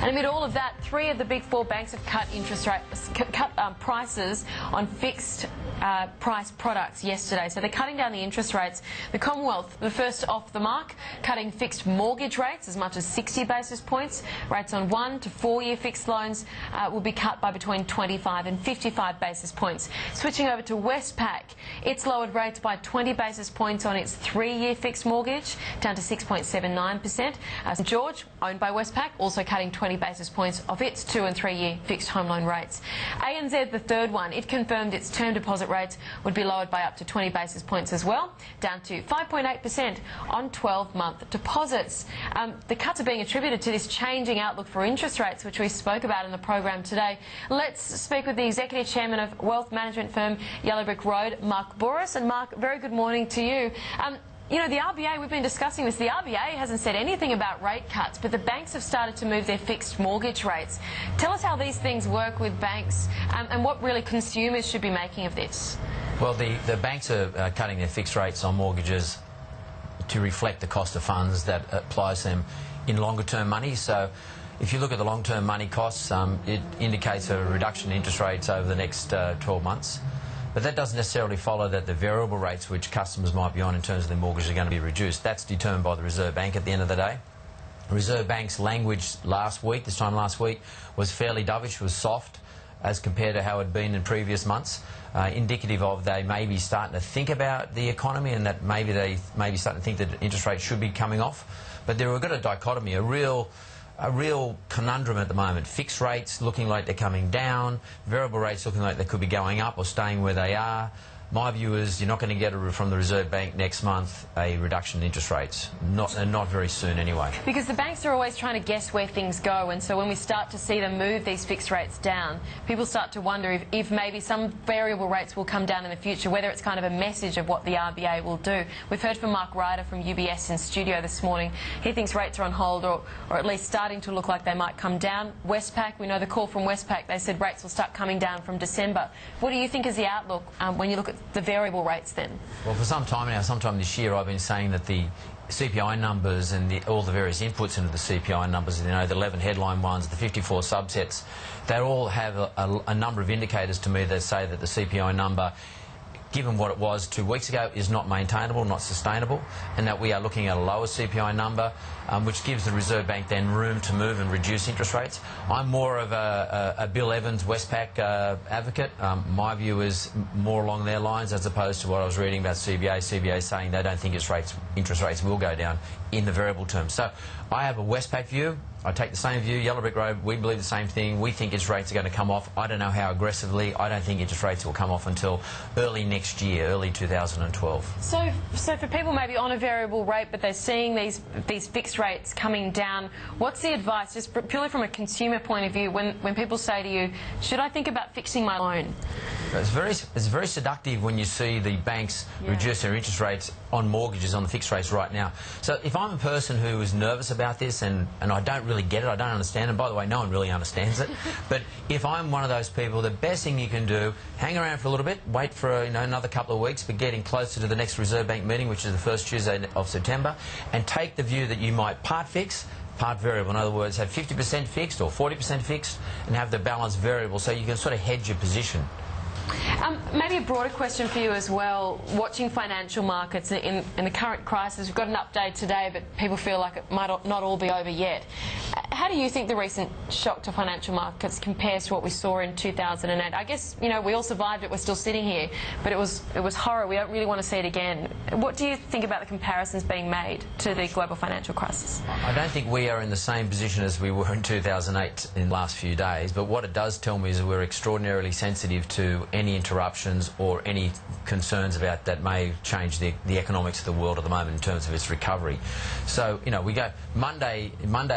And amid all of that, 3 of the big 4 banks have cut interest rates, prices on fixed price products yesterday. So they're cutting down the interest rates. The Commonwealth, the first off the mark, cutting fixed mortgage rates as much as 60 basis points. Rates on 1 to 4 year fixed loans will be cut by between 25 and 55 basis points. Switching over to Westpac, it's lowered rates by 20 basis points on its 3-year fixed mortgage, down to 6.79%. St George, owned by Westpac, also cutting 20 basis points off its 2- and 3-year fixed home loan rates. ANZ, the third one, it confirmed its term deposit rates would be lowered by up to 20 basis points as well, down to 5.8% on 12-month deposits. The cuts are being attributed to this changing outlook for interest rates, which we spoke about in the program today. Let's speak with the Executive Chairman of wealth management firm Yellow Brick Road, Mark Bouris. And Mark, very good morning to you. You know, the RBA, we've been discussing this, the RBA hasn't said anything about rate cuts, but the banks have started to move their fixed mortgage rates. Tell us how these things work with banks and what really consumers should be making of this. Well, the banks are cutting their fixed rates on mortgages to reflect the cost of funds that applies to them in longer-term money. So if you look at the long-term money costs, it indicates a reduction in interest rates over the next 12 months. But that doesn't necessarily follow that the variable rates which customers might be on in terms of their mortgage are going to be reduced. That's determined by the Reserve Bank at the end of the day. The Reserve Bank's language this time last week, was fairly dovish, was soft as compared to how it had been in previous months, indicative of they may be starting to think about the economy and that maybe they may be starting to think that interest rates should be coming off. But we've got a dichotomy, a real conundrum at the moment. Fixed rates looking like they're coming down, variable rates looking like they could be going up or staying where they are. My view is you're not going to get from the Reserve Bank next month a reduction in interest rates, not very soon anyway. Because the banks are always trying to guess where things go, and so when we start to see them move these fixed rates down, people start to wonder if maybe some variable rates will come down in the future, whether it's kind of a message of what the RBA will do. We've heard from Mark Ryder from UBS in studio this morning. He thinks rates are on hold or at least starting to look like they might come down. Westpac, we know the call from Westpac, they said rates will start coming down from December. What do you think is the outlook when you look at the variable rates then? Well, for some time now, sometime this year, I've been saying that the CPI numbers and all the various inputs into the CPI numbers, you know, the 11 headline ones, the 54 subsets, they all have a number of indicators to me that say that the CPI number, given what it was 2 weeks ago, is not maintainable, not sustainable, and that we are looking at a lower CPI number, which gives the Reserve Bank then room to move and reduce interest rates. I'm more of a Bill Evans, Westpac advocate. My view is more along their lines as opposed to what I was reading about CBA. CBA saying they don't think interest rates will go down in the variable terms. So I have a Westpac view. I take the same view. Yellow Brick Road, we believe the same thing. We think interest rates are going to come off. I don't know how aggressively. I don't think interest rates will come off until early next year, early 2012. So for people maybe on a variable rate, but they're seeing these fixed rates coming down, what's the advice, just purely from a consumer point of view, when people say to you, should I think about fixing my loan? It's very seductive when you see the banks reduce their interest rates on mortgages, on the fixed rates right now. So if I'm a person who is nervous about this and I don't really get it, I don't understand, and by the way, no one really understands it, but if I'm one of those people, the best thing you can do, hang around for a little bit, wait for another couple of weeks, but getting closer to the next Reserve Bank meeting, which is the first Tuesday of September, and take the view that you might part fix, part variable. In other words, have 50% fixed or 40% fixed and have the balance variable so you can sort of hedge your position. Maybe a broader question for you as well. Watching financial markets in the current crisis, we've got an update today, but people feel like it might not all be over yet. How do you think the recent shock to financial markets compares to what we saw in 2008? I guess, you know, we all survived it, we're still sitting here, but it was horror. We don't really want to see it again. What do you think about the comparisons being made to the global financial crisis? I don't think we are in the same position as we were in 2008 in the last few days, but what it does tell me is that we're extraordinarily sensitive to any interruptions or any concerns about that may change the economics of the world at the moment in terms of its recovery. So, you know, we go Monday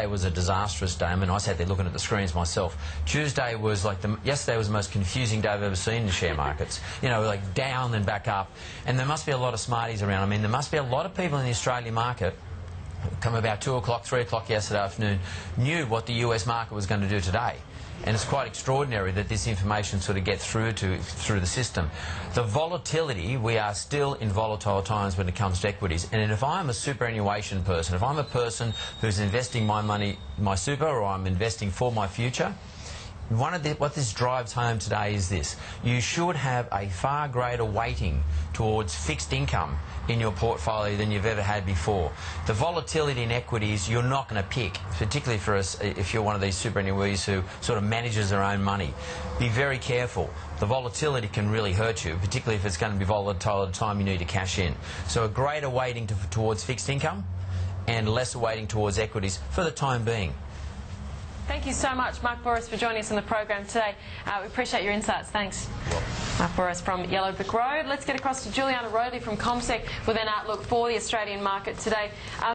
was a disastrous day. I mean, I sat there looking at the screens myself. Tuesday was like yesterday was the most confusing day I've ever seen in the share markets. You know, like down and back up. And there must be a lot of smarties around. I mean, there must be a lot of people in the Australian market come about 2 o'clock, 3 o'clock yesterday afternoon, knew what the US market was going to do today. And it's quite extraordinary that this information sort of gets through the system. The volatility, we are still in volatile times when it comes to equities. And if I'm a superannuation person, if I'm a person who's investing my money, my super, or I'm investing for my future, what this drives home today is this. You should have a far greater weighting towards fixed income in your portfolio than you've ever had before. The volatility in equities you're not going to pick, particularly for us if you're one of these superannuees who sort of manages their own money. Be very careful. The volatility can really hurt you, particularly if it's going to be volatile at the time you need to cash in. So a greater weighting towards fixed income and lesser weighting towards equities for the time being. Thank you so much, Mark Bouris, for joining us on the program today. We appreciate your insights. Thanks. Mark Bouris from Yellow Brick Road. Let's get across to Juliana Rowley from CommSec with an outlook for the Australian market today.